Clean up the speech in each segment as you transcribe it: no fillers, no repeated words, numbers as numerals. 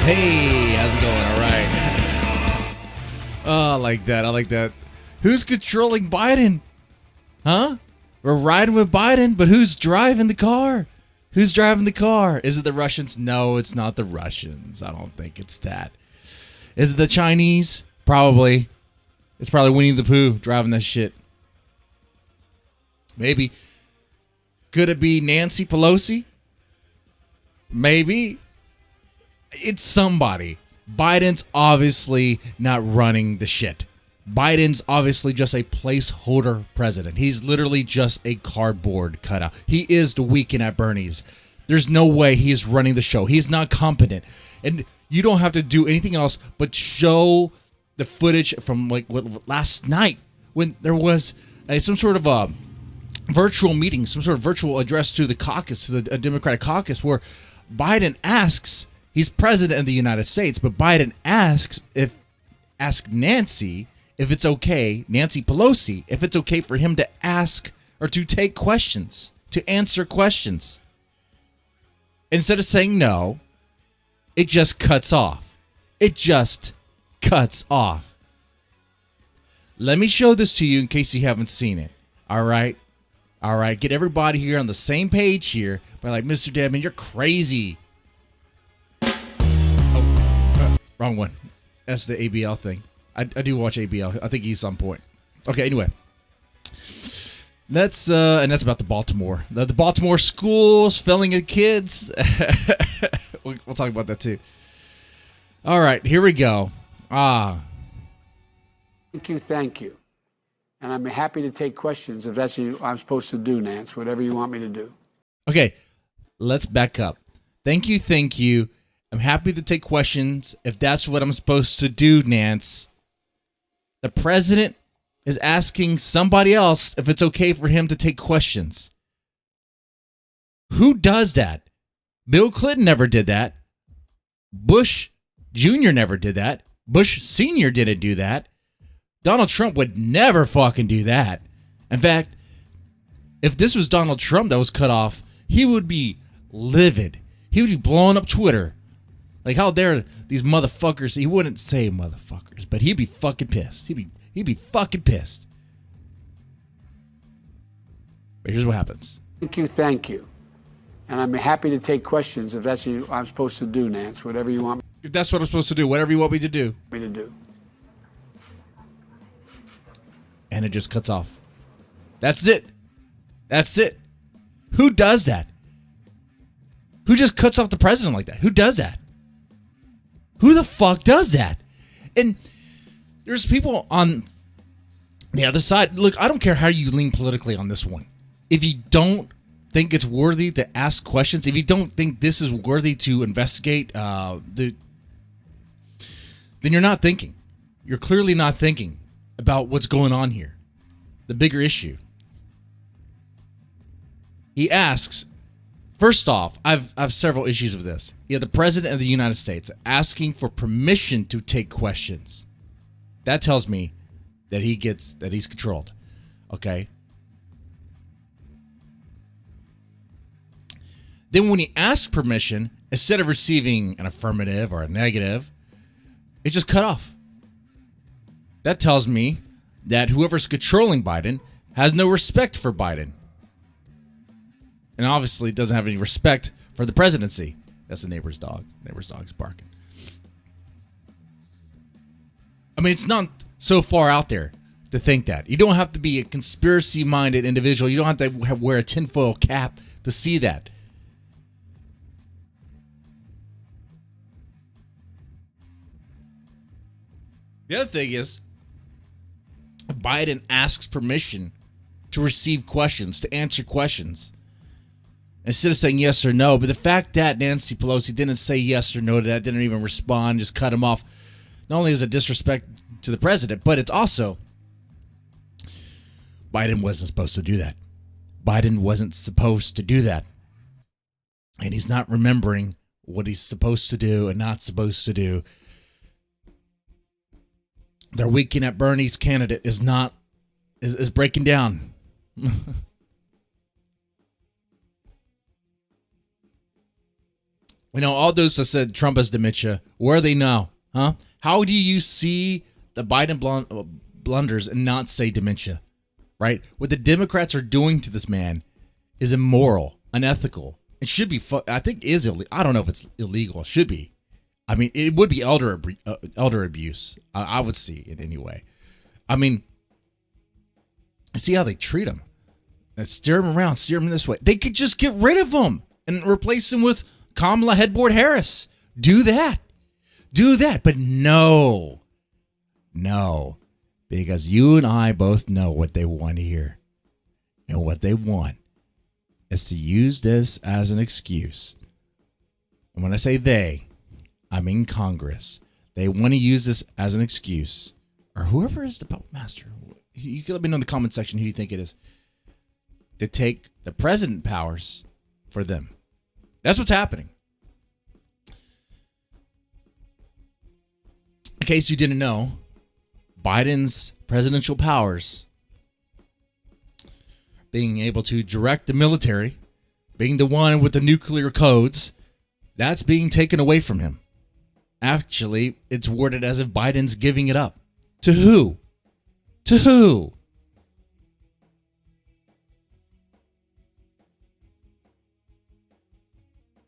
Hey, how's it going? All right. Oh, I like that. I like that. Who's controlling Biden? Huh? We're riding with Biden, but who's driving the car? Who's driving the car? Is it the Russians? No, it's not the Russians. I don't think it's that. Is it the Chinese? Probably. It's probably Winnie the Pooh driving that shit. Maybe. Could it be Nancy Pelosi? Maybe. It's somebody. Biden's obviously not running the shit. Biden's obviously just a placeholder president. He's literally just a cardboard cutout. He is the Weekend at Bernie's. There's no way he is running the show. He's not competent. And you don't have to do anything else but show the footage from like last night when there was some sort of a virtual meeting, some sort of virtual address to the caucus, to the Democratic caucus, where Biden asks, he's president of the United States, but Biden asks Nancy if it's okay, Nancy Pelosi, if it's okay for him to ask or to take questions, to answer questions. Instead of saying no, it just cuts off. It just cuts off. Let me show this to you in case you haven't seen it. All right. All right. Get everybody here on the same page here. But like, Mr. Deadman, you're crazy. Wrong one. That's the ABL thing. I do watch ABL. I think he's on point. Okay, anyway. That's and that's about the Baltimore. The Baltimore schools failing at kids. We'll talk about that too. All right, here we go. Thank you. And I'm happy to take questions if that's what I'm supposed to do, Nance, whatever you want me to do. Okay, let's back up. Thank you. I'm happy to take questions if that's what I'm supposed to do, Nance. The president is asking somebody else if it's okay for him to take questions. Who does that? Bill Clinton never did that. Bush Jr. never did that. Bush Sr. didn't do that. Donald Trump would never fucking do that. In fact, if this was Donald Trump that was cut off, he would be livid. He would be blowing up Twitter. Like, how dare these motherfuckers? He wouldn't say motherfuckers, but he'd be fucking pissed. He'd be fucking pissed. But here's what happens. Thank you. And I'm happy to take questions if that's what I'm supposed to do, Nance, whatever you want If that's what I'm supposed to do, whatever you want me to do. And it just cuts off. That's it. Who does that? Who just cuts off the president like that? Who does that? Who the fuck does that? And there's people on the other side. Look, I don't care how you lean politically on this one. If you don't think it's worthy to ask questions, if you don't think this is worthy to investigate, then you're not thinking. You're clearly not thinking about what's going on here. The bigger issue. He asks, first off, I've several issues with this. You have the president of the United States asking for permission to take questions. That tells me that he's controlled. Okay. Then when he asks permission, instead of receiving an affirmative or a negative, it's just cut off. That tells me that whoever's controlling Biden has no respect for Biden. And obviously doesn't have any respect for the presidency. That's the neighbor's dog. Neighbor's dog's barking. I mean, it's not so far out there to think that. You don't have to be a conspiracy-minded individual. You don't have to wear a tinfoil cap to see that. The other thing is, Biden asks permission to receive questions, to answer questions, instead of saying yes or no. But the fact that Nancy Pelosi didn't say yes or no to that, didn't even respond, just cut him off, not only is it disrespect to the president, but it's also, Biden wasn't supposed to do that. Biden wasn't supposed to do that. And he's not remembering what he's supposed to do and not supposed to do. Their Weekend at Bernie's candidate is breaking down. All those that said Trump has dementia, where are they now? Huh? How do you see the Biden blunders and not say dementia? Right? What the Democrats are doing to this man is immoral, unethical. It should be, I think is illegal. I don't know if it's illegal. It should be. I mean, it would be elder abuse. I would see it anyway. I mean, see how they treat him. And steer him around, steer him this way. They could just get rid of him and replace him with Kamala Headboard Harris. Do that. Do that. But no. Because you and I both know what they want here. And what they want is to use this as an excuse. And when I say they, I mean Congress. They want to use this as an excuse. Or whoever is the puppet master. You can let me know in the comment section who you think it is. To take the president powers for them. That's what's happening. In case you didn't know, Biden's presidential powers, being able to direct the military, being the one with the nuclear codes, that's being taken away from him. Actually, it's worded as if Biden's giving it up. To who? To who?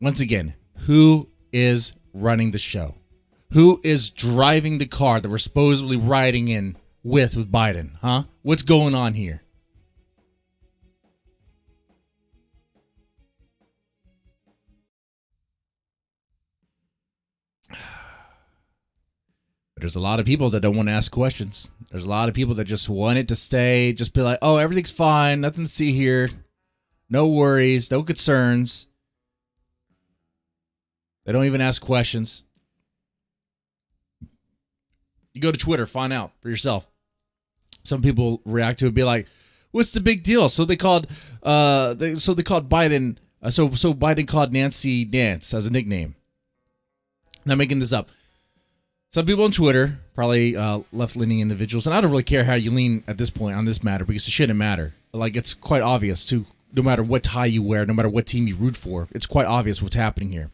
Once again, who is running the show? Who is driving the car that we're supposedly riding in with Biden? Huh? What's going on here? There's a lot of people that don't want to ask questions. There's a lot of people that just want it to stay, just be like, oh, everything's fine, nothing to see here. No worries, no concerns. They don't even ask questions. You go to Twitter, find out for yourself. Some people react to it, be like, "What's the big deal?" So they called, Biden. So Biden called Nancy Nance as a nickname. Not making this up. Some people on Twitter, probably left-leaning individuals, and I don't really care how you lean at this point on this matter because it shouldn't matter. Like, it's quite obvious to no matter what tie you wear, no matter what team you root for, it's quite obvious what's happening here.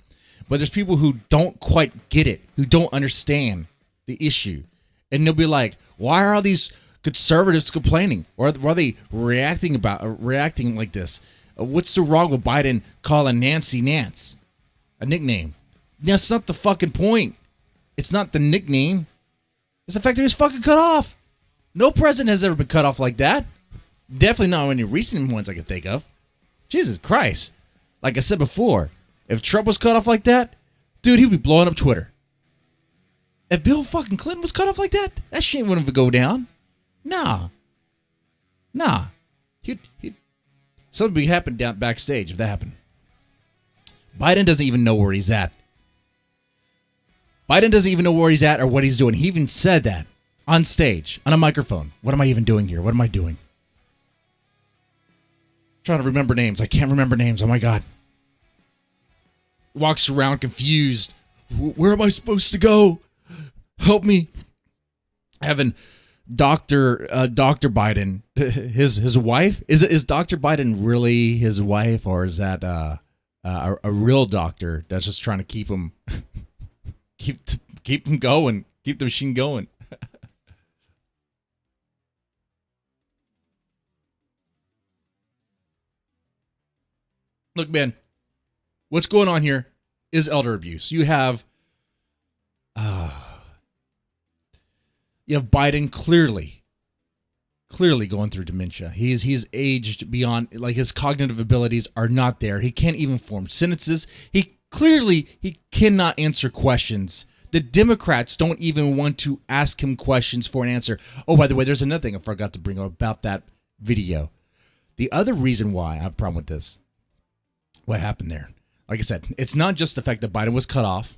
But there's people who don't quite get it, who don't understand the issue. And they'll be like, why are all these conservatives complaining? Or why are they reacting like this? What's so wrong with Biden calling Nancy Nance a nickname? That's not the fucking point. It's not the nickname. It's the fact that he was fucking cut off. No president has ever been cut off like that. Definitely not any recent ones I could think of. Jesus Christ. Like I said before, if Trump was cut off like that, dude, he'd be blowing up Twitter. If Bill fucking Clinton was cut off like that, that shit wouldn't go down. Nah. Something would be happening down backstage if that happened. Biden doesn't even know where he's at. Biden doesn't even know where he's at or what he's doing. He even said that on stage, on a microphone. What am I even doing here? What am I doing? I'm trying to remember names. I can't remember names. Oh my God. Walks around confused. Where am I supposed to go? Help me. Having Dr. Biden, his wife. Is Dr. Biden really his wife, or is that a real doctor that's just trying to keep him keep him going, keep the machine going? Look, man, what's going on here is elder abuse. You have Biden clearly going through dementia. He's aged beyond, like, his cognitive abilities are not there. He can't even form sentences. He cannot answer questions. The Democrats don't even want to ask him questions for an answer. Oh, by the way, there's another thing I forgot to bring up about that video. The other reason why I have a problem with this, what happened there, like I said, it's not just the fact that Biden was cut off,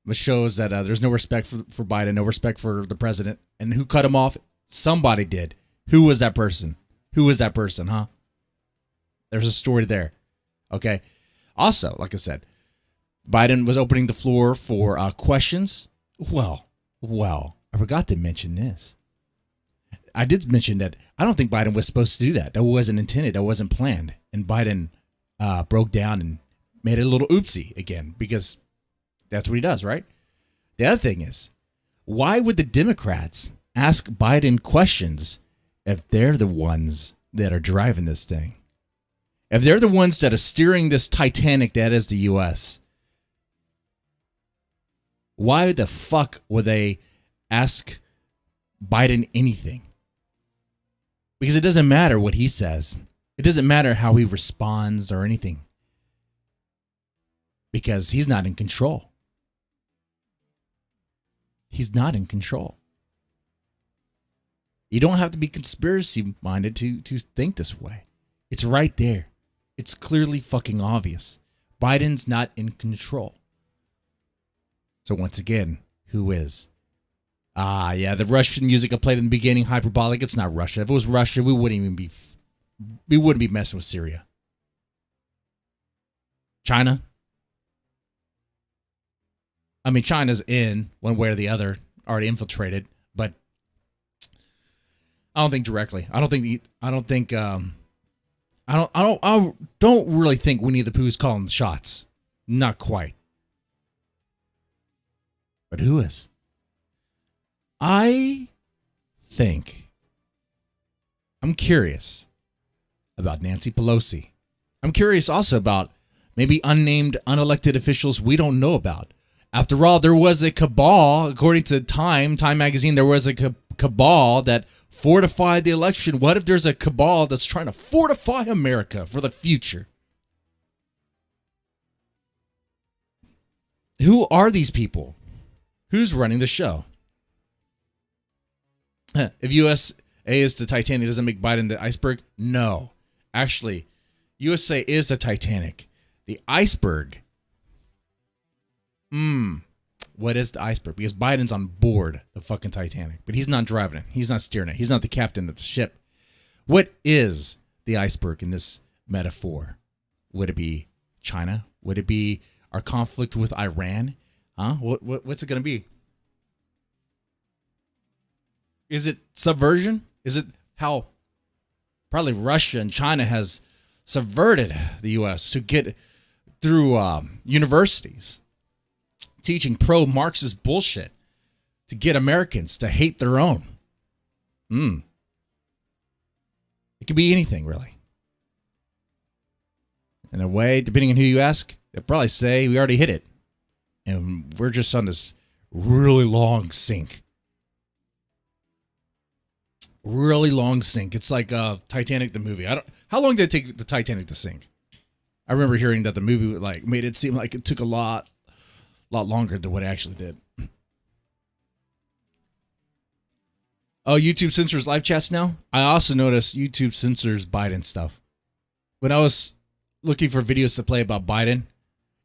which shows that there's no respect for Biden, no respect for the president. And who cut him off? Somebody did. Who was that person? Who was that person, huh? There's a story there. Okay. Also, like I said, Biden was opening the floor for questions. Well, I forgot to mention this. I did mention that I don't think Biden was supposed to do that. That wasn't intended. That wasn't planned. And Biden broke down and made it a little oopsie again because that's what he does, right? The other thing is, why would the Democrats ask Biden questions if they're the ones that are driving this thing? If they're the ones that are steering this Titanic that is the U.S., why the fuck would they ask Biden anything? Because it doesn't matter what he says. It doesn't matter how he responds or anything. Because he's not in control. He's not in control. You don't have to be conspiracy minded to think this way. It's right there. It's clearly fucking obvious. Biden's not in control. So once again, who is? The Russian music I played in the beginning, hyperbolic. It's not Russia. If it was Russia, we wouldn't be messing with Syria. China. I mean, China's in one way or the other, already infiltrated, but I don't think directly. I don't really think Winnie the Pooh's calling the shots. Not quite. But who is? I'm curious about Nancy Pelosi. I'm curious also about maybe unnamed, unelected officials we don't know about. After all, there was a cabal, according to Time magazine, there was a cabal that fortified the election. What if there's a cabal that's trying to fortify America for the future? Who are these people? Who's running the show? If USA is the Titanic, does that make Biden the iceberg? No. Actually, USA is the Titanic. The iceberg. What is the iceberg? Because Biden's on board the fucking Titanic, but he's not driving it. He's not steering it. He's not the captain of the ship. What is the iceberg in this metaphor? Would it be China? Would it be our conflict with Iran? Huh? What's it going to be? Is it subversion? Is it how probably Russia and China has subverted the U.S. to get through universities teaching pro-Marxist bullshit to get Americans to hate their own? It could be anything, really. In a way, depending on who you ask, they'll probably say we already hit it. And we're just on this really long sink. Really long sink. It's like Titanic the movie. How long did it take the Titanic to sink? I remember hearing that the movie made it seem like it took a lot longer than what it actually did. Oh, YouTube censors live chats now? I also noticed YouTube censors Biden stuff. When I was looking for videos to play about Biden,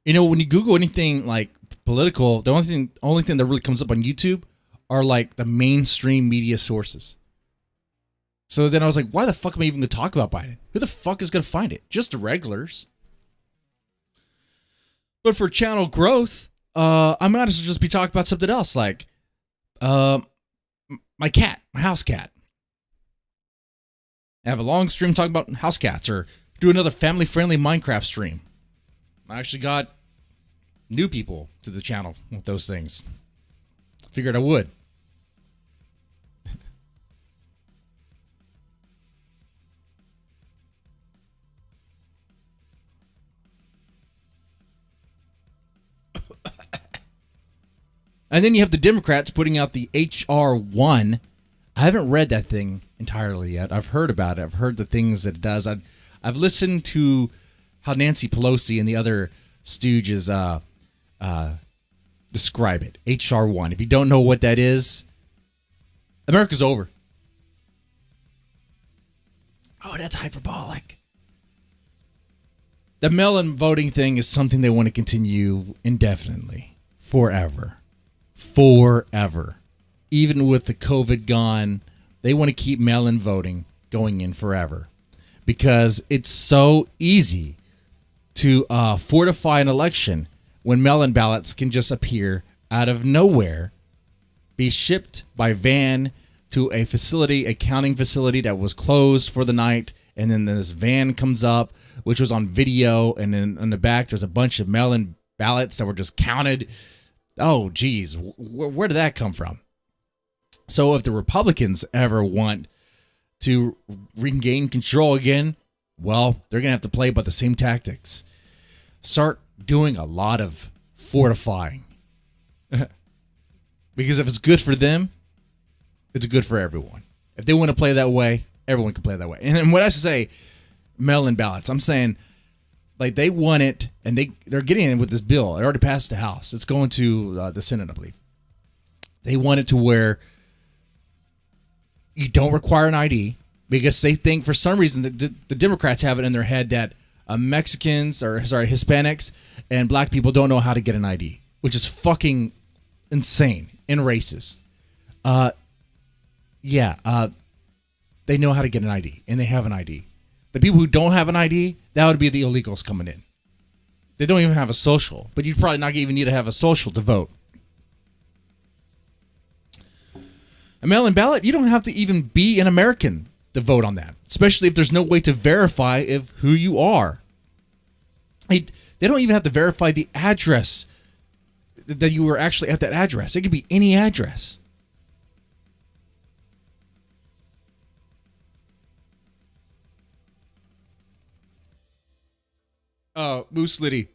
when you Google anything like political, the only thing that really comes up on YouTube are like the mainstream media sources. So then I was like, why the fuck am I even going to talk about Biden? Who the fuck is going to find it? Just the regulars. But for channel growth, I might as well just be talking about something else, like my cat, my house cat. I have a long stream talking about house cats, or do another family-friendly Minecraft stream. I actually got new people to the channel with those things. Figured I would. And then you have the Democrats putting out the H.R. 1. I haven't read that thing entirely yet. I've heard about it. I've heard the things that it does. I've listened to how Nancy Pelosi and the other stooges describe it. H.R. 1. If you don't know what that is, America's over. Oh, that's hyperbolic. The mail-in voting thing is something they want to continue indefinitely. Forever. Even with the COVID gone, they want to keep mail-in voting going in forever. Because it's so easy to fortify an election when mail-in ballots can just appear out of nowhere, be shipped by van to a facility, a counting facility that was closed for the night, and then this van comes up, which was on video, and then in the back there's a bunch of mail-in ballots that were just counted. Oh, geez, where did that come from? So if the Republicans ever want to regain control again, well, they're going to have to play by the same tactics. Start doing a lot of fortifying. Because if it's good for them, it's good for everyone. If they want to play that way, everyone can play that way. And when I say mail-in ballots, I'm saying like they want it, and they're getting in with this bill. It already passed the House. It's going to the Senate, I believe. They want it to where you don't require an ID, because they think for some reason that the Democrats have it in their head that Hispanics and black people don't know how to get an ID, which is fucking insane and racist. They know how to get an ID, and they have an ID. The people who don't have an ID, that would be the illegals coming in. They don't even have a social, but you'd probably not even need to have a social to vote. A mail-in ballot, you don't have to even be an American to vote on that, especially if there's no way to verify who you are. They don't even have to verify the address that you were actually at that address. It could be any address. Moose Liddy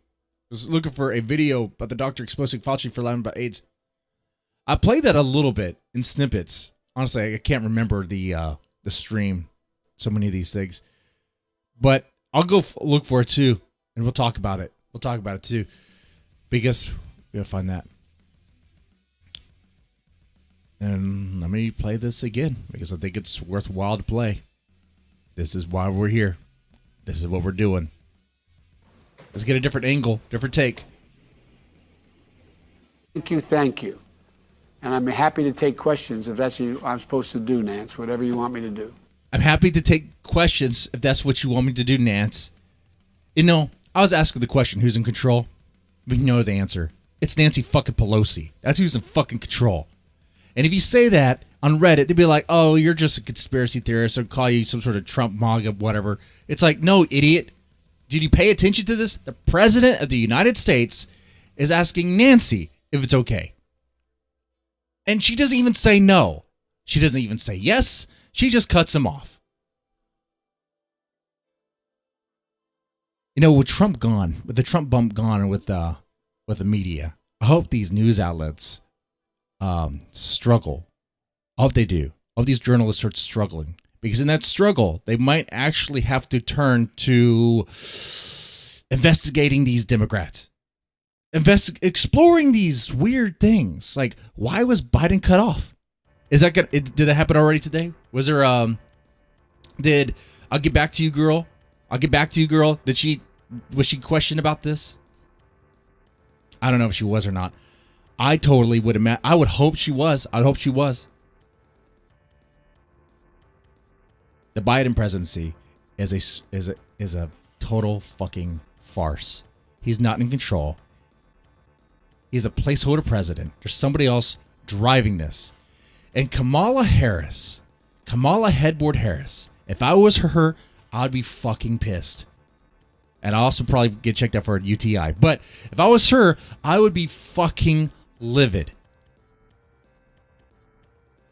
was looking for a video about the doctor exposing Fauci for lying about AIDS. I played that a little bit in snippets. Honestly, I can't remember the stream. So many of these things, but I'll go look for it too, and we'll talk about it. We'll talk about it too, because we gotta find that. And let me play this again because I think it's worthwhile to play. This is why we're here. This is what we're doing. Let's get a different angle, different take. Thank you. And I'm happy to take questions if that's what I'm supposed to do, Nance, whatever you want me to do. I'm happy to take questions if that's what you want me to do, Nance. You know, I was asking the question, who's in control? We know the answer. It's Nancy fucking Pelosi. That's who's in fucking control. And if you say that on Reddit, they'd be like, oh, you're just a conspiracy theorist, or call you some sort of Trump MAGA, whatever. It's like, no, idiot. Did you pay attention to this? The president of the United States is asking Nancy if it's okay. And she doesn't even say no. She doesn't even say yes. She just cuts him off. You know, with Trump gone, with the Trump bump gone, and with the media, I hope these news outlets struggle. I hope they do. I hope these journalists start struggling. Because in that struggle, they might actually have to turn to investigating these Democrats. Exploring these weird things. Like, why was Biden cut off? Is that gonna? Did that happen already today? Was there? Did I'll get back to you, girl? I'll get back to you, girl. Was she questioned about this? I don't know if she was or not. I totally would imagine. I would hope she was. I'd hope she was. The Biden presidency is a total fucking farce. He's not in control. He's a placeholder president. There's somebody else driving this. And Kamala Headboard Harris, if I was her, I'd be fucking pissed. And I'd also probably get checked out for a UTI. But if I was her, I would be fucking livid.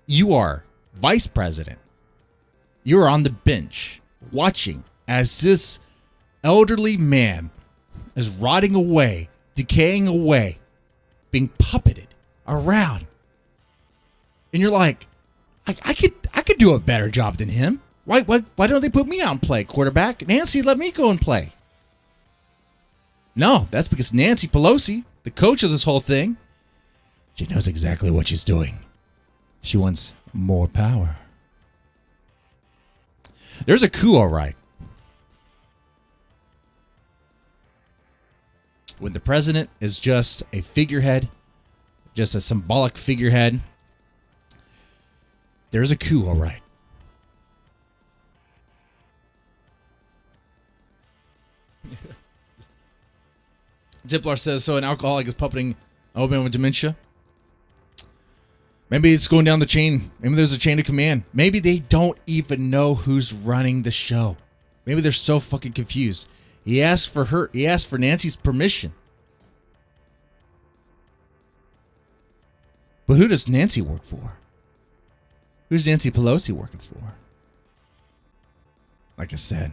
You are vice president. You are on the bench watching as this elderly man is rotting away, decaying away, being puppeted around. And you're like, I could do a better job than him. Why don't they put me out and play quarterback? Nancy, let me go and play. No, that's because Nancy Pelosi, the coach of this whole thing, she knows exactly what she's doing. She wants more power. There's a coup, all right. When the president is just a figurehead, just a symbolic figurehead, there's a coup, all right. Diplar says, so an alcoholic is puppeting a woman with dementia? Maybe it's going down the chain. Maybe there's a chain of command. Maybe they don't even know who's running the show. Maybe they're so fucking confused. He asked for Nancy's permission. But who does Nancy work for? Who's Nancy Pelosi working for? Like I said.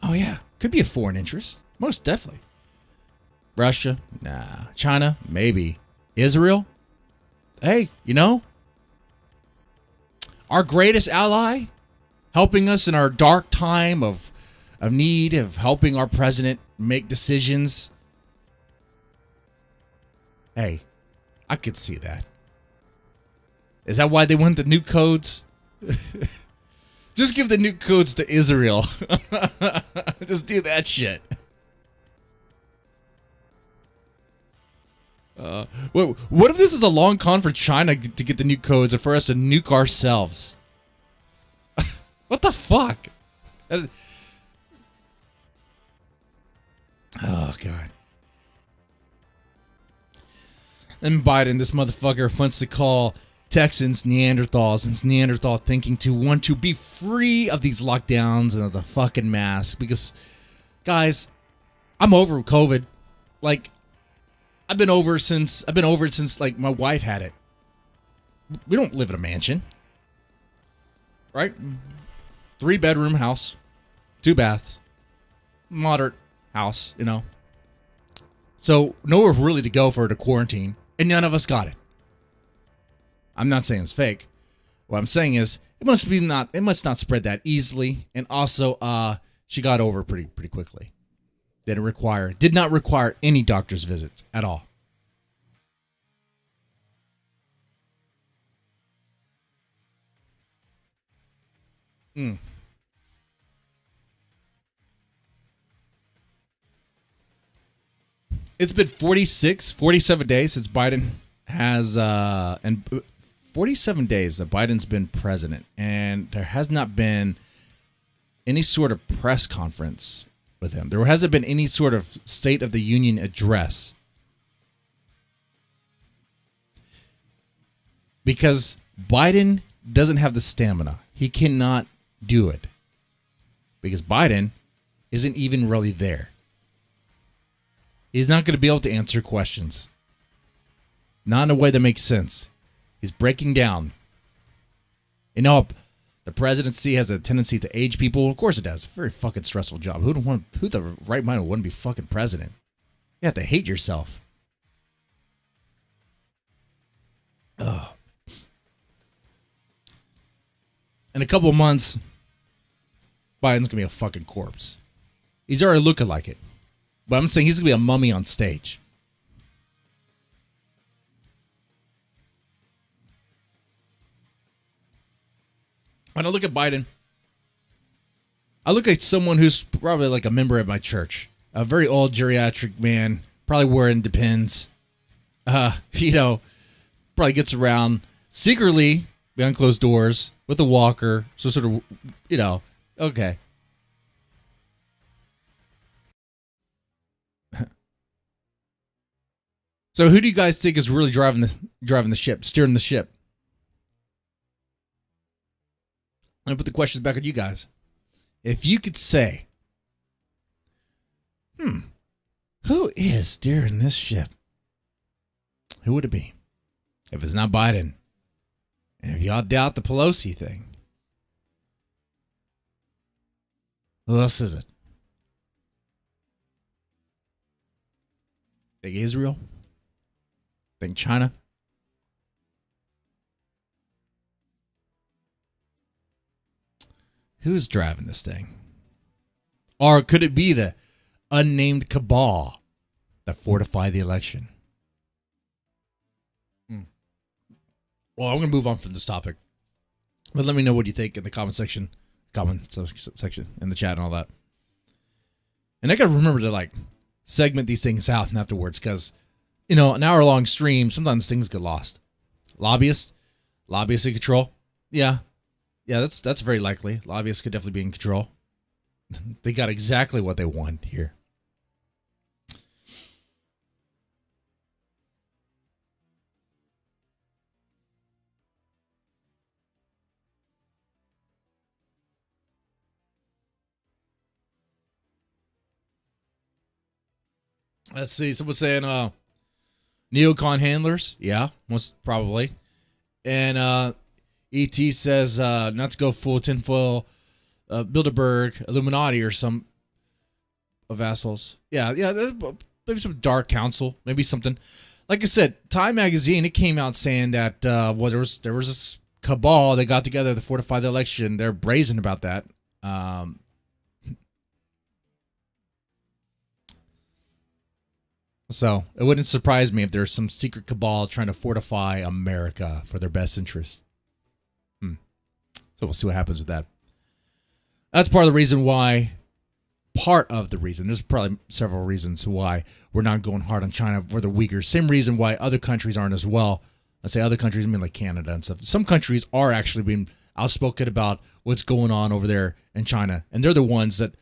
Oh yeah, could be a foreign interest. Most definitely. Russia? Nah. China? Maybe. Israel? Hey, our greatest ally, helping us in our dark time of need, of helping our president make decisions. Hey, I could see that. Is that why they want the nuke codes? Just give the nuke codes to Israel. Just do that shit. What if this is a long con for China to get the nuke codes and for us to nuke ourselves? What the fuck? Oh, God. And Biden, this motherfucker, wants to call Texans Neanderthals, and it's Neanderthal thinking to want to be free of these lockdowns and of the fucking mask. Because, guys, I'm over COVID. Like, I've been over it since like my wife had it. We don't live in a mansion, right? 3-bedroom house, 2 baths, moderate house, So nowhere really to go for her to quarantine, and none of us got it. I'm not saying it's fake. What I'm saying is it must not spread that easily, and also she got over it pretty quickly. Did not require any doctor's visits at all. It's been 47 days since Biden has, and 47 days that Biden's been president, and there has not been any sort of press conference with him. There hasn't been any sort of State of the Union address. Because Biden doesn't have the stamina. He cannot do it. Because Biden isn't even really there. He's not going to be able to answer questions. Not in a way that makes sense. He's breaking down. The presidency has a tendency to age people. Of course it does. Very fucking stressful job. Who the right mind would want to be fucking president? You have to hate yourself. Ugh. In a couple of months, Biden's going to be a fucking corpse. He's already looking like it. But I'm saying he's going to be a mummy on stage. When I look at Biden, I look at someone who's probably like a member of my church. A very old geriatric man, probably wearing Depends. Probably gets around secretly behind closed doors with a walker. So sort of, okay. So who do you guys think is really driving the ship, steering the ship? I'm going to put the questions back on you guys. If you could say, who is steering this ship? Who would it be? If it's not Biden, and if y'all doubt the Pelosi thing, who else is it? Think Israel? Think China? Who's driving this thing? Or could it be the unnamed cabal that fortified the election? Well, I'm going to move on from this topic. But let me know what you think in the comment section in the chat and all that. And I got to remember to segment these things out and afterwards because, an hour-long stream, sometimes things get lost. Lobbyists in control. Yeah, that's very likely. Lobbyists could definitely be in control. They got exactly what they want here. Let's see. Someone's saying neocon handlers. Yeah, most probably. And ET says not to go full tinfoil, Bilderberg, Illuminati, or some vassals. Yeah. Maybe some dark council. Maybe something. Like I said, Time Magazine, it came out saying that there was this cabal that got together to fortify the election. They're brazen about that. So it wouldn't surprise me if there's some secret cabal trying to fortify America for their best interest. So we'll see what happens with that. That's part of the reason why. There's probably several reasons why we're not going hard on China for the Uyghurs. Same reason why other countries aren't as well. I say other countries, I mean like Canada and stuff. Some countries are actually being outspoken about what's going on over there in China, and they're the ones that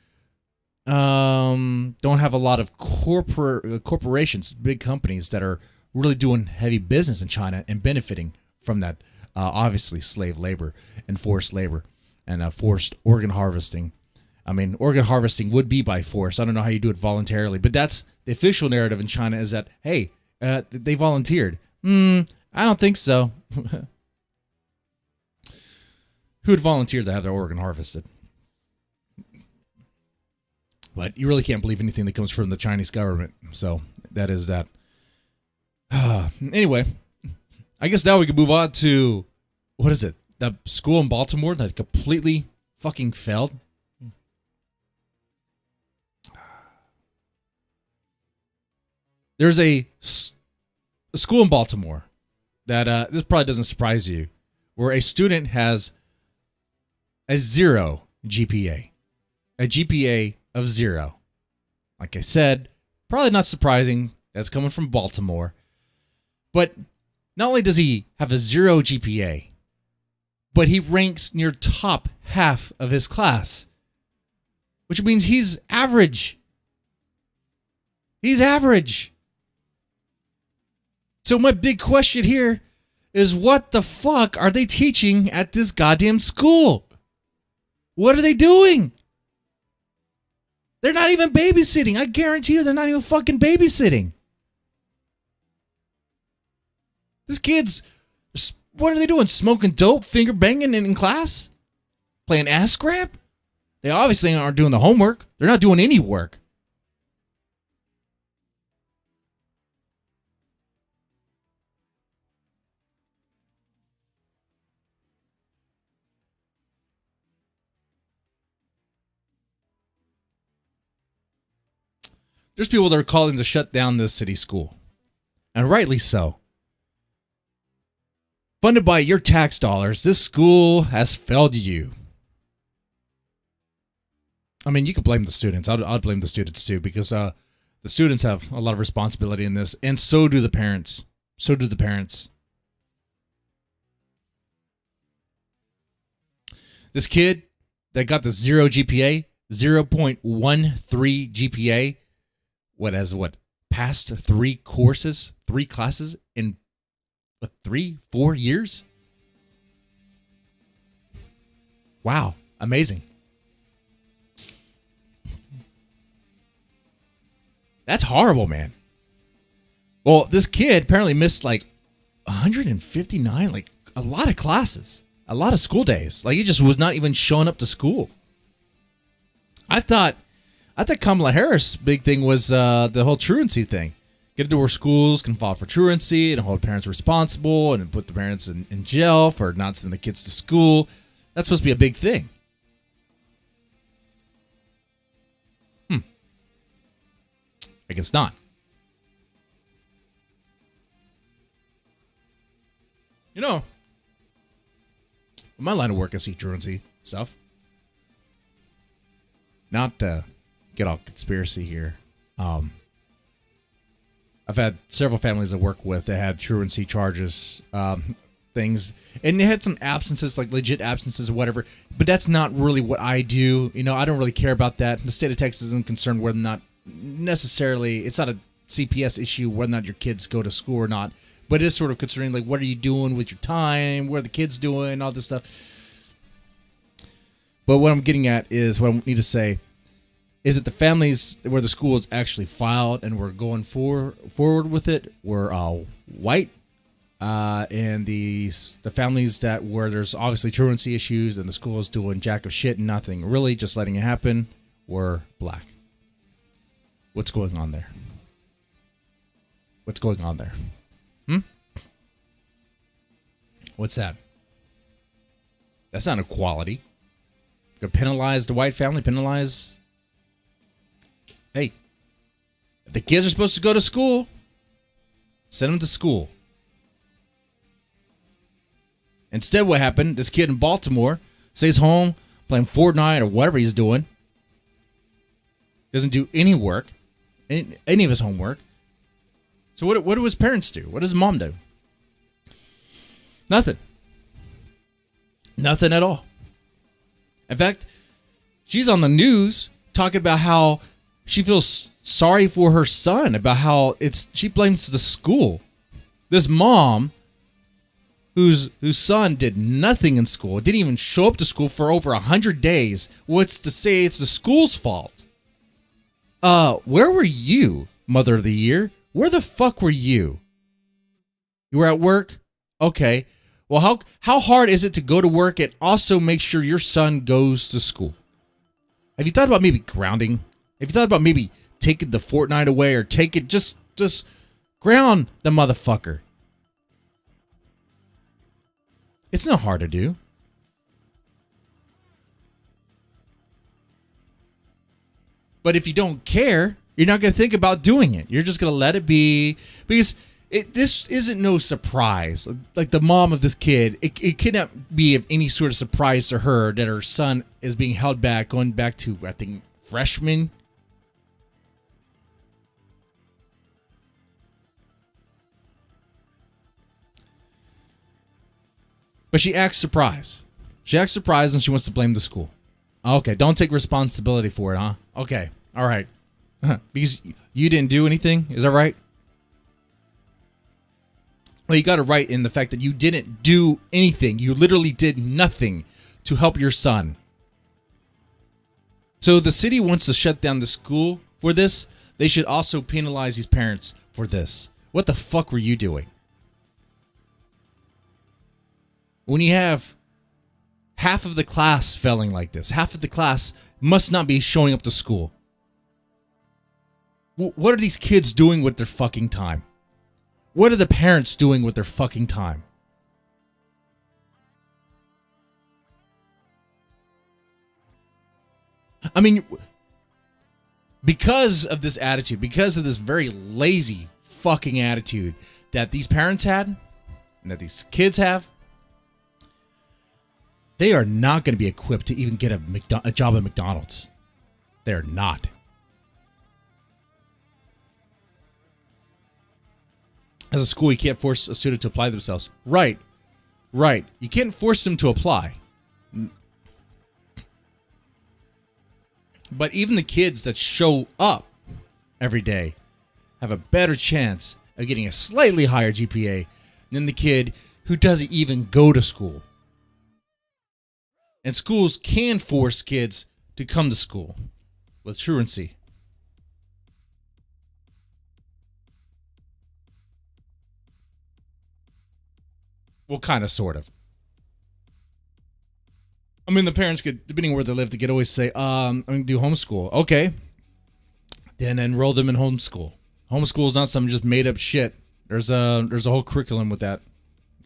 don't have a lot of corporations, big companies that are really doing heavy business in China and benefiting from that. Obviously, slave labor and forced labor and forced organ harvesting. I mean, organ harvesting would be by force. I don't know how you do it voluntarily, but that's the official narrative in China is that, hey, they volunteered. I don't think so. Who'd volunteer to have their organ harvested? But you really can't believe anything that comes from the Chinese government. So that is that. Anyway, I guess now we can move on to, what is it? That school in Baltimore that completely fucking failed. There's a school in Baltimore that, this probably doesn't surprise you, where a student has a 0 GPA. A GPA of 0. Like I said, probably not surprising. That's coming from Baltimore. But not only does he have a 0 GPA, but he ranks near top half of his class, which means he's average. He's average. So my big question here is, what the fuck are they teaching at this goddamn school? What are they doing? They're not even babysitting. I guarantee you they're not even fucking babysitting. These kids, what are they doing? Smoking dope, finger banging in class? Playing ass grab? They obviously aren't doing the homework. They're not doing any work. There's people that are calling to shut down this city school. And rightly so. Funded by your tax dollars, this school has failed you. I mean, you could blame the students. I'd blame the students too, because the students have a lot of responsibility in this, and so do the parents. So do the parents. This kid that got the 0 GPA, 0.13 GPA, passed 3 classes in 3-4 years? Wow, amazing. That's horrible, man. Well, this kid apparently missed like 159, like a lot of classes, a lot of school days. Like he just was not even showing up to school. I thought Kamala Harris' big thing was the whole truancy thing. Get into where schools can file for truancy and hold parents responsible and put the parents in jail for not sending the kids to school. That's supposed to be a big thing. I guess not. You know, in my line of work, I see truancy stuff. Not to get all conspiracy here. I've had several families I work with that had truancy charges, things, and they had some absences, like legit absences or whatever, but that's not really what I do. You know, I don't really care about that. The state of Texas isn't concerned whether or not necessarily, it's not a CPS issue whether or not your kids go to school or not, but it is sort of concerning, like, what are you doing with your time? What are the kids doing? All this stuff. But what I'm getting at is what I need to say. is it the families where the school is actually filed and we're going forward with it were white, and the families that where there's obviously truancy issues and the school is doing jack of shit and nothing really, just letting it happen, were black. What's going on there? What's going on there? What's that? That's not equality. Gonna penalize the white family, penalize. Hey, if the kids are supposed to go to school, send them to school. Instead, what happened? This kid in Baltimore stays home playing Fortnite or whatever he's doing. Doesn't do any work, any of his homework. So what do his parents do? What does his mom do? Nothing. Nothing at all. In fact, she's on the news talking about how she feels sorry for her son, about how she blames the school. This mom, whose son did nothing in school, didn't even show up to school for over 100 days, what's to say it's the school's fault? Where were you, Mother of the Year? Where the fuck were you? You were at work? Okay. Well, how hard is it to go to work and also make sure your son goes to school? Have you thought about maybe grounding? Have you thought about maybe taking the Fortnite away or take it, just ground the motherfucker? It's not hard to do. But if you don't care, you're not going to think about doing it. You're just going to let it be, because this isn't no surprise. Like the mom of this kid, it cannot be of any sort of surprise to her that her son is being held back, going back to, I think, freshman. But she acts surprised. She acts surprised and she wants to blame the school. Okay, don't take responsibility for it, huh? Okay, all right. Because you didn't do anything, is that right? Well, you got it right in the fact that you didn't do anything. You literally did nothing to help your son. So the city wants to shut down the school for this. They should also penalize these parents for this. What the fuck were you doing? When you have half of the class failing like this, half of the class must not be showing up to school. What are these kids doing with their fucking time? What are the parents doing with their fucking time? I mean, because of this attitude, because of this very lazy fucking attitude that these parents had and that these kids have, they are not going to be equipped to even get a job at McDonald's. They're not. As a school, you can't force a student to apply themselves. Right. You can't force them to apply. But even the kids that show up every day have a better chance of getting a slightly higher GPA than the kid who doesn't even go to school. And schools can force kids to come to school with truancy. Well, kind of, sort of. I mean, the parents could, depending where they live, they could always say, I'm going to do homeschool. Okay. Then enroll them in homeschool. Homeschool is not some just made up shit. There's a whole curriculum with that.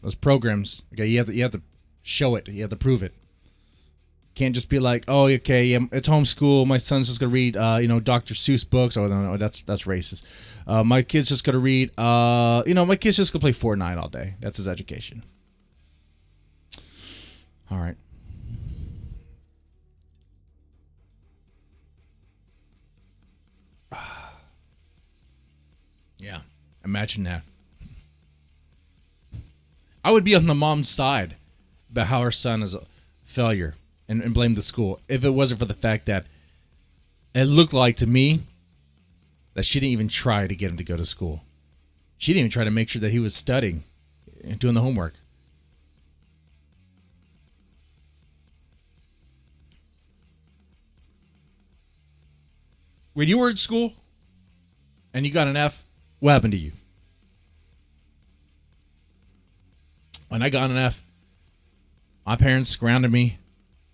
Those programs. Okay, you have to show it. You have to prove it. Can't just be like, oh, okay, yeah, it's homeschool. My son's just gonna read, Dr. Seuss books. Oh, no, that's racist. My kid's just gonna read, my kid's just gonna play Fortnite all day. That's his education. All right. Yeah, imagine that. I would be on the mom's side about how her son is a failure. And blame the school if it wasn't for the fact that it looked like to me that she didn't even try to get him to go to school. She didn't even try to make sure that he was studying and doing the homework. when you were in school and you got an F, what happened to you? When I got an F, my parents grounded me.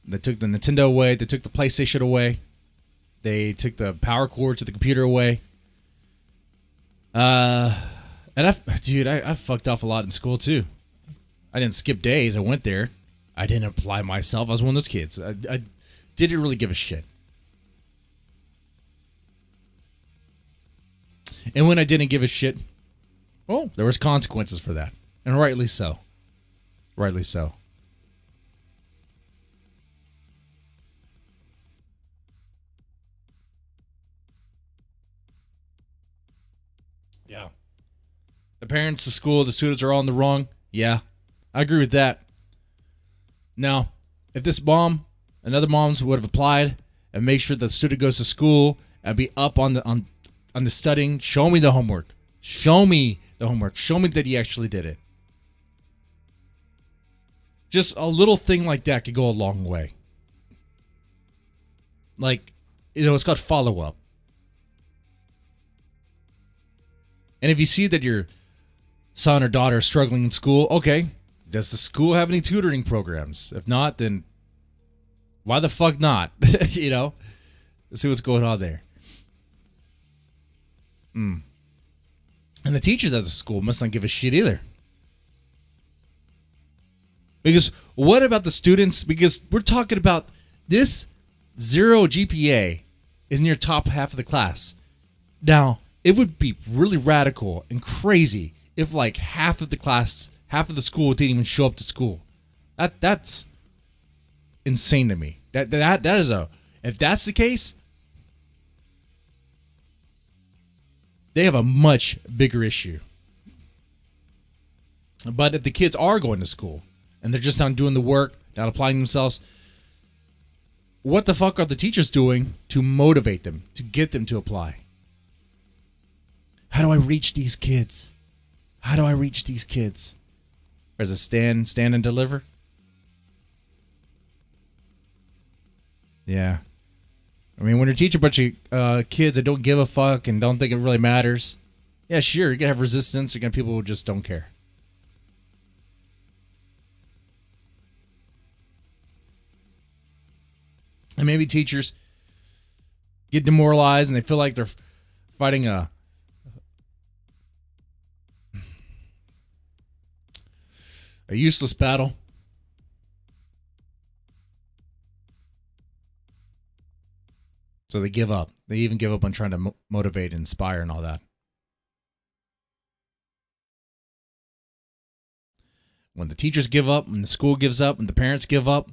They took the Nintendo away. They took the PlayStation away. They took the power cord to the computer away. And I fucked off a lot in school too. I didn't skip days. I went there. I didn't apply myself. I was one of those kids. I didn't really give a shit. And when I didn't give a shit, well, there was consequences for that. And rightly so. Rightly so. Yeah. The parents, the school, the students are all in the wrong. Yeah. I agree with that. Now, if this mom and other moms would have applied and made sure the student goes to school and be up on the studying, show me the homework. Show me the homework. Show me that he actually did it. Just a little thing like that could go a long way. Like, it's called follow-up. And if you see that your son or daughter is struggling in school, okay, does the school have any tutoring programs? If not, then why the fuck not? Let's see what's going on there. And the teachers at the school must not give a shit either. Because what about the students? Because we're talking about this 0 GPA is in your top half of the class. Now, it would be really radical and crazy if like half of the school didn't even show up to school. That's insane to me. That is if that's the case, they have a much bigger issue. But if the kids are going to school and they're just not doing the work, not applying themselves, what the fuck are the teachers doing to motivate them, to get them to apply? How do I reach these kids? How do I reach these kids? Or is it stand and deliver? Yeah. I mean, when you teach a bunch of kids that don't give a fuck and don't think it really matters, yeah, sure, you're going to have resistance. You're going to have people who just don't care. And maybe teachers get demoralized and they feel like they're fighting a useless battle. So they give up. They even give up on trying to motivate and inspire and all that. When the teachers give up, when the school gives up, and the parents give up,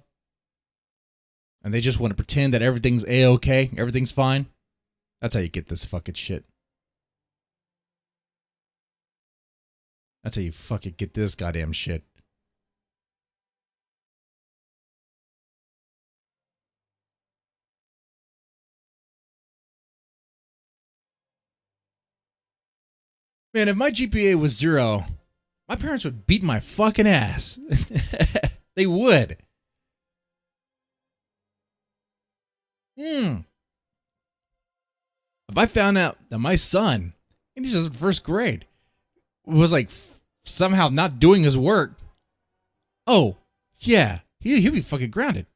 and they just want to pretend that everything's A-okay, everything's fine, that's how you get this fucking shit. That's how you fucking get this goddamn shit. Man, if my GPA was 0, my parents would beat my fucking ass. They would. If I found out that my son, and he's just in first grade, was like somehow not doing his work, oh, yeah, he'll be fucking grounded.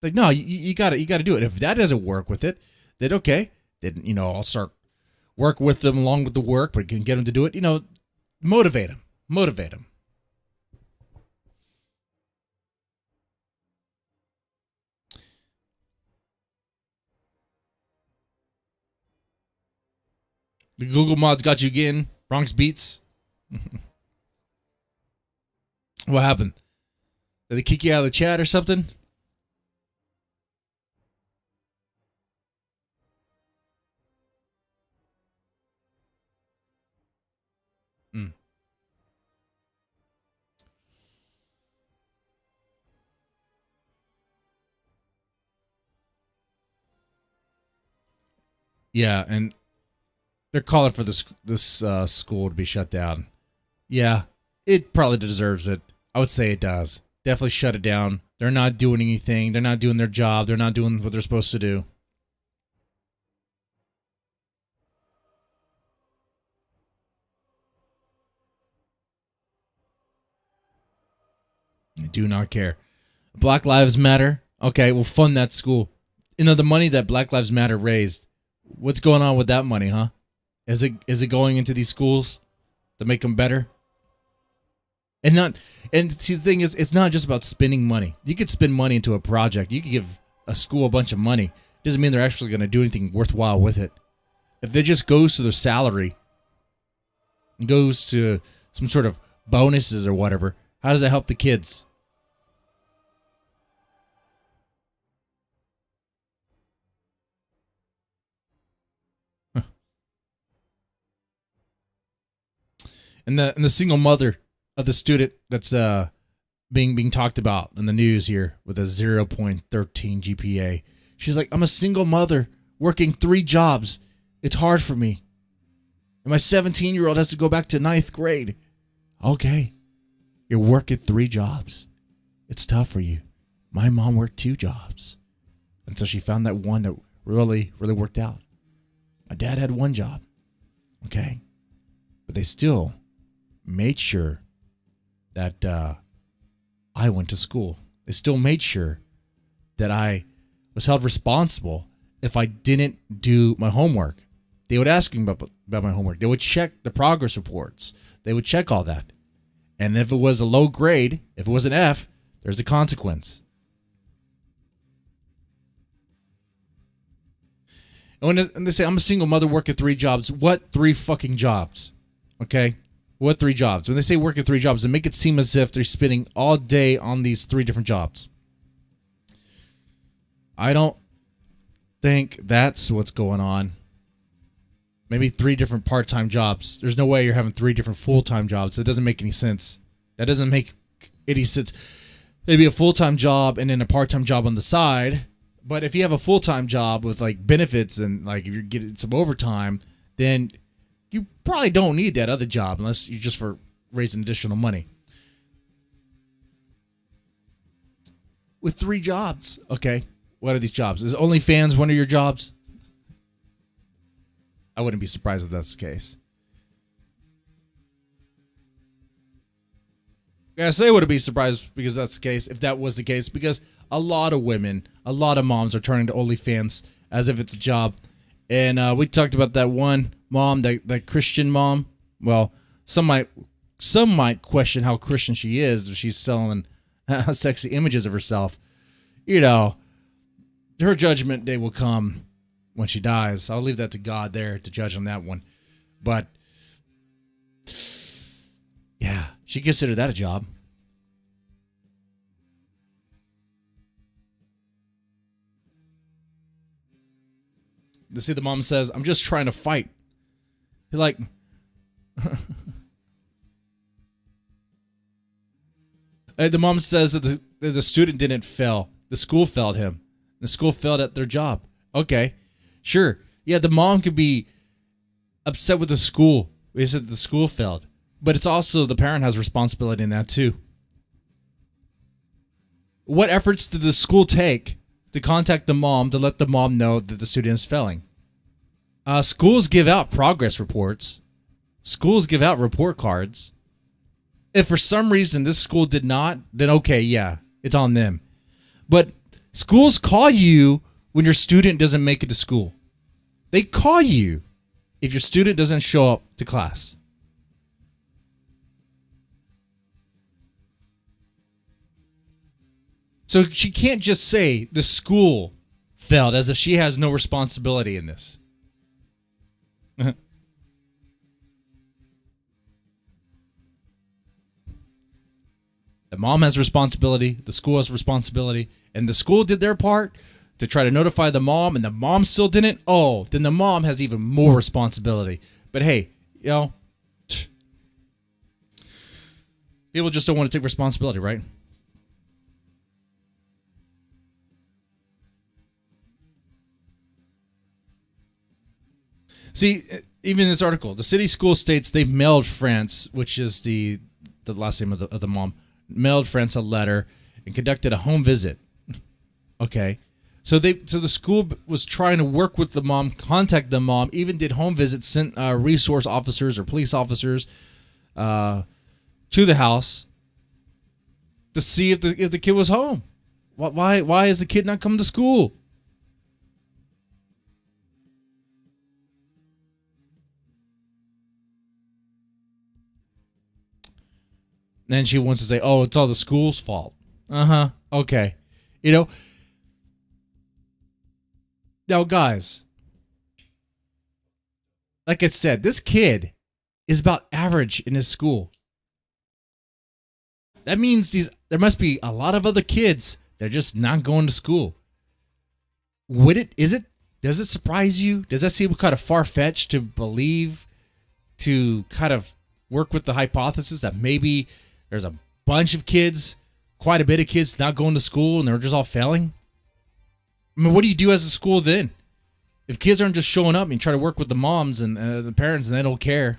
Like, no, you gotta do it. If that doesn't work with it, then okay. Then, I'll start work with them along with the work, but can get them to do it. Motivate them. Motivate them. The Google mods got you again. Bronx Beats. What happened? Did they kick you out of the chat or something? Yeah, and they're calling for this school to be shut down. Yeah, it probably deserves it. I would say it does. Definitely shut it down. They're not doing anything. They're not doing their job. They're not doing what they're supposed to do. They do not care. Black Lives Matter. Okay, we'll fund that school. The money that Black Lives Matter raised, what's going on with that money, huh? Is it going into these schools to make them better? And see, the thing is, it's not just about spending money. You could spend money into a project. You could give a school a bunch of money. Doesn't mean they're actually going to do anything worthwhile with it. If it just goes to their salary and goes to some sort of bonuses or whatever, how does that help the kids? And the single mother of the student that's being talked about in the news here with a 0.13 GPA. She's like, I'm a single mother working 3 jobs. It's hard for me. And my 17-year-old has to go back to 9th grade. Okay. You're working 3 jobs. It's tough for you. My mom worked 2 jobs. And so she found that one that really, really worked out. My dad had 1 job. Okay. But they still made sure that I went to school. They still made sure that I was held responsible if I didn't do my homework. They would ask me about my homework. They would check the progress reports. They would check all that. And if it was a low grade, if it was an F, there's a consequence. And when they say, I'm a single mother working 3 jobs, what 3 fucking jobs? Okay? What 3 jobs? When they say working 3 jobs, they make it seem as if they're spending all day on these 3 different jobs. I don't think that's what's going on. Maybe 3 different part-time jobs. There's no way you're having 3 different full-time jobs. That doesn't make any sense. That doesn't make any sense. Maybe a full-time job and then a part-time job on the side. But if you have a full-time job with like benefits and like if you're getting some overtime, then you probably don't need that other job unless you're just for raising additional money. With 3 jobs, okay, what are these jobs? Is OnlyFans one of your jobs? I wouldn't be surprised if that's the case. I say I wouldn't be surprised because that's the case, if that was the case, because a lot of women, a lot of moms are turning to OnlyFans as if it's a job. And we talked about that one mom, that Christian mom. Well, some might question how Christian she is if she's selling sexy images of herself. You know, her judgment day will come when she dies. I'll leave that to God there to judge on that one. But yeah, she considered that a job. You see, the mom says, I'm just trying to fight. You're like, the mom says that the student didn't fail. The school failed him. The school failed at their job. Okay, sure. Yeah, the mom could be upset with the school. We said the school failed. But it's also the parent has responsibility in that too. What efforts did the school take to contact the mom to let the mom know that the student is failing? Schools give out progress reports. Schools give out report cards. If for some reason this school did not, then okay, yeah, it's on them. But schools call you when your student doesn't make it to school. They call you if your student doesn't show up to class. So she can't just say the school failed as if she has no responsibility in this. The mom has responsibility, the school has responsibility, and the school did their part to try to notify the mom, and the mom still didn't. Oh, then the mom has even more responsibility. But hey, you know, people just don't want to take responsibility, right? See, even in this article, the city school states they mailed France, which is the last name of the mom, mailed France a letter and conducted a home visit. Okay, so the school was trying to work with the mom, contact the mom, even did home visits, sent resource officers or police officers to the house to see if the kid was home. Why is the kid not coming to school? Then she wants to say, "Oh, it's all the school's fault." Okay. You know. Now, guys, like I said, this kid is about average in his school. That means there must be a lot of other kids that are just not going to school. Does it surprise you? Does that seem kind of far-fetched to believe, to kind of work with the hypothesis that maybe there's a bunch of kids, quite a bit of kids not going to school and they're just all failing? I mean, what do you do as a school then? If kids aren't just showing up and you try to work with the moms and the parents and they don't care.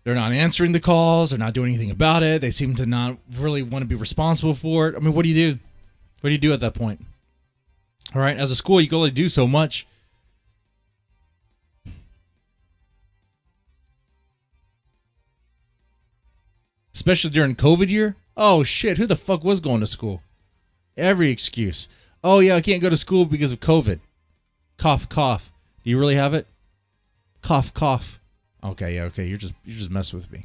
They're not answering the calls. They're not doing anything about it. They seem to not really want to be responsible for it. I mean, what do you do? What do you do at that point? All right, as a school, you can only do so much. Especially during COVID year. Oh, shit, who the fuck was going to school? Every excuse. Oh, yeah, I can't go to school because of COVID. Cough, cough. Do you really have it? Cough, cough. Okay, yeah, okay. You're just messing with me.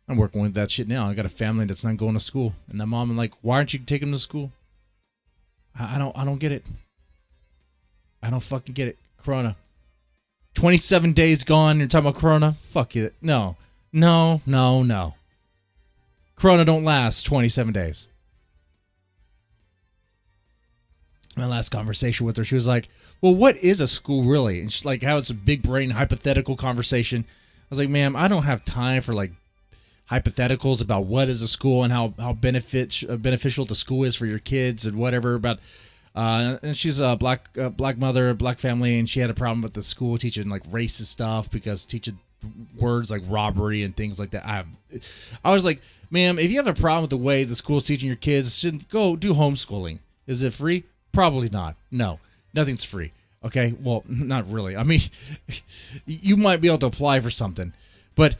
I'm working with that shit now. I got a family that's not going to school, and that mom, I'm like, why aren't you taking them to school? I don't get it. I don't fucking get it. Corona. 27 days gone. You're talking about Corona? Fuck it. No. Corona don't last 27 days. My last conversation with her, she was like, well, what is a school really? And she's like, how it's a big brain hypothetical conversation. I was like, ma'am, I don't have time for like hypotheticals about what is a school and how beneficial the school is for your kids and whatever. About and she's a black mother, black family, and she had a problem with the school teaching like racist stuff because teaching words like robbery and things like that. I was like, ma'am, if you have a problem with the way the school's teaching your kids, should go do homeschooling. Is it free? Probably not. No, nothing's free. Okay, well, not really. I mean, you might be able to apply for something, but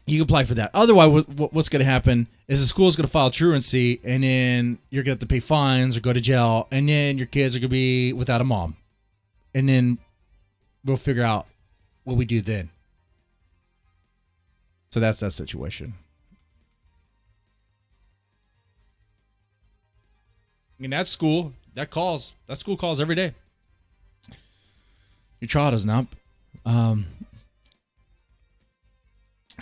you can apply for that. Otherwise, what's going to happen is the school's going to file truancy, and then you're going to have to pay fines or go to jail, and then your kids are going to be without a mom. And then we'll figure out what we do then. So that's that situation. I mean, that school calls every day. Your child is not.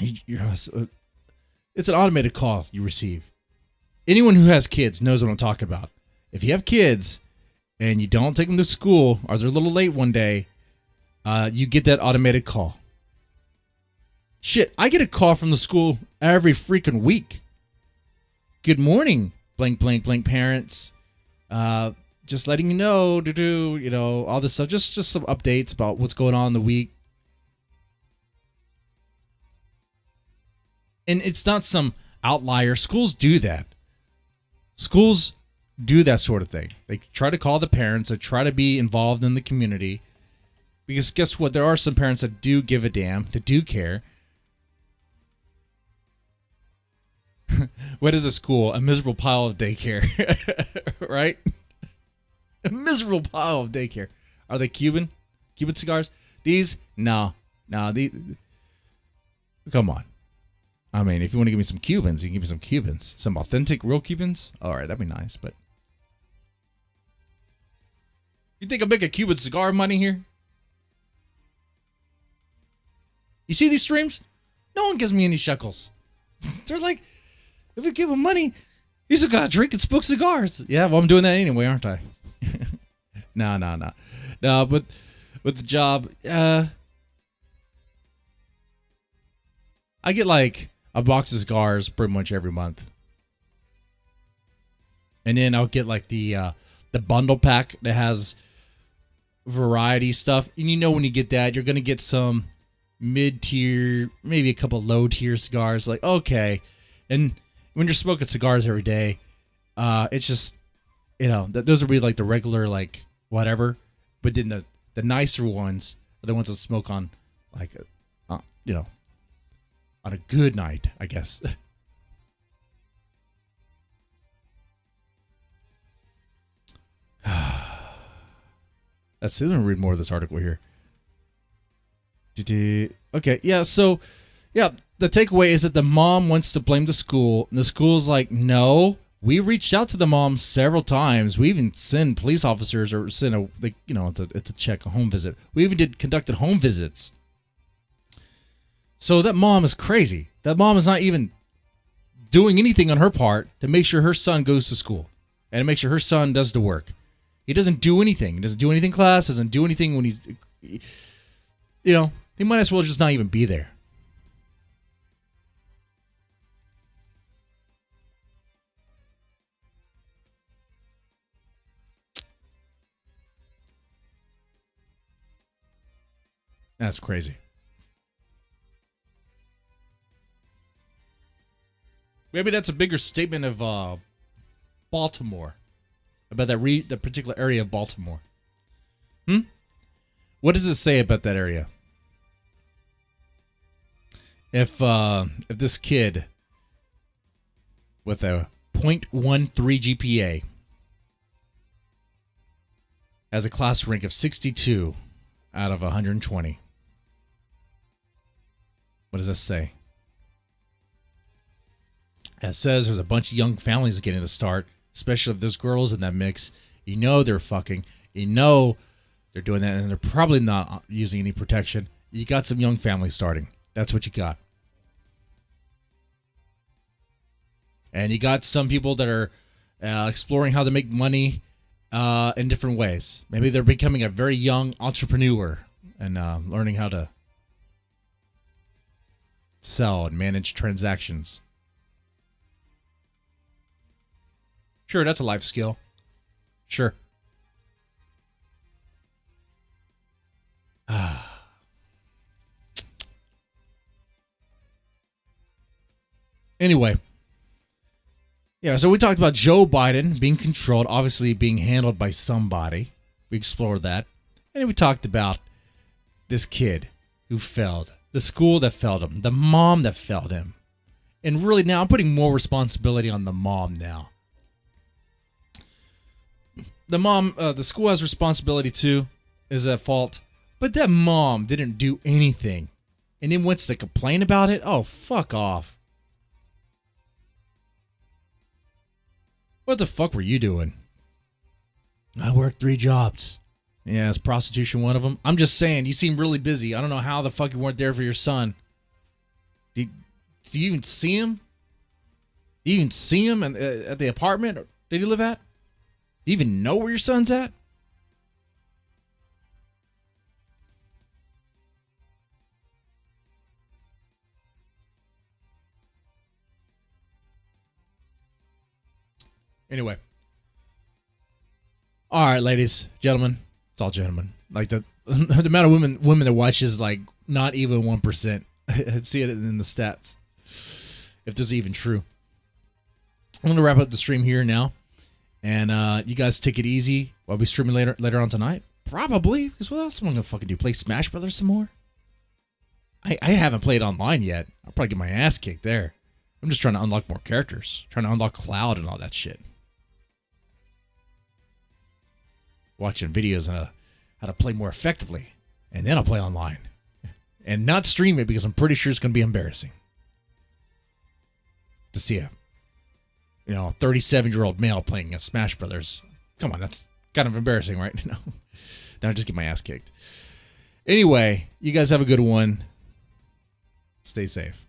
It's an automated call you receive. Anyone who has kids knows what I'm talking about. If you have kids and you don't take them to school or they're a little late one day, you get that automated call. Shit, I get a call from the school every freaking week. Good morning, blank, blank, blank parents. Just letting you know to do, all this stuff. Just some updates about what's going on in the week. And it's not some outlier. Schools do that. Schools do that sort of thing. They try to call the parents. They try to be involved in the community. Because guess what? There are some parents that do give a damn, that do care. What is a school? A miserable pile of daycare. Right? A miserable pile of daycare. Are they Cuban? Cuban cigars? These? No. Come on. I mean, if you want to give me some Cubans, you can give me some Cubans. Some authentic, real Cubans? All right, that'd be nice, but... You think I'll make a Cuban cigar money here? You see these streams? No one gives me any shekels. They're like, if we give them money, he's got to drink and smoke cigars. Yeah, well, I'm doing that anyway, aren't I? No, but with the job, I get like a box of cigars pretty much every month. And then I'll get like the bundle pack that has variety stuff. And when you get that, you're going to get some mid-tier, maybe a couple low-tier cigars. Like, okay. And when you're smoking cigars every day, it's just, those would be like the regular, like, whatever. But then the nicer ones are the ones that smoke on, like, On a good night, I guess. Let's see. Let me read more of this article here. Okay, yeah, so, yeah, the takeaway is that the mom wants to blame the school, and the school's like, no, we reached out to the mom several times. We even sent police officers or sent it's a check, a home visit. We even conducted home visits. So that mom is crazy. That mom is not even doing anything on her part to make sure her son goes to school and to make sure her son does the work. He doesn't do anything. He doesn't do anything in class, doesn't do anything when he's, he might as well just not even be there. That's crazy. Maybe that's a bigger statement of Baltimore, about that particular area of Baltimore. What does it say about that area? If this kid with a 0.13 GPA has a class rank of 62 out of 120, what does that say? It says there's a bunch of young families getting a start, especially if there's girls in that mix. You know they're fucking. You know they're doing that, and they're probably not using any protection. You got some young families starting. That's what you got. And you got some people that are exploring how to make money in different ways. Maybe they're becoming a very young entrepreneur and learning how to sell and manage transactions. Sure, that's a life skill. Sure. Anyway. Yeah, so we talked about Joe Biden being controlled, obviously being handled by somebody. We explored that. And we talked about this kid who failed, the school that failed him, the mom that failed him. And really now I'm putting more responsibility on the mom now. The mom, the school has responsibility too, is at fault. But that mom didn't do anything. And then wants to complain about it? Oh, fuck off. What the fuck were you doing? I worked 3 jobs. Yeah, is prostitution one of them? I'm just saying, you seem really busy. I don't know how the fuck you weren't there for your son. Do you even see him? Do you even see him at the apartment did he live at? Do you even know where your son's at? Anyway. All right, ladies, gentlemen. It's all gentlemen. Like the amount of women that watch is like not even 1%. I see it in the stats. If this is even true. I'm going to wrap up the stream here now. And you guys take it easy while we streaming later on tonight. Probably. Because what else am I going to fucking do? Play Smash Brothers some more? I haven't played online yet. I'll probably get my ass kicked there. I'm just trying to unlock more characters. Trying to unlock Cloud and all that shit. Watching videos on how to play more effectively. And then I'll play online. And not stream it because I'm pretty sure it's going to be embarrassing. To see a 37-year-old male playing a Smash Brothers. Come on, that's kind of embarrassing, right? Then I just get my ass kicked. Anyway, you guys have a good one. Stay safe.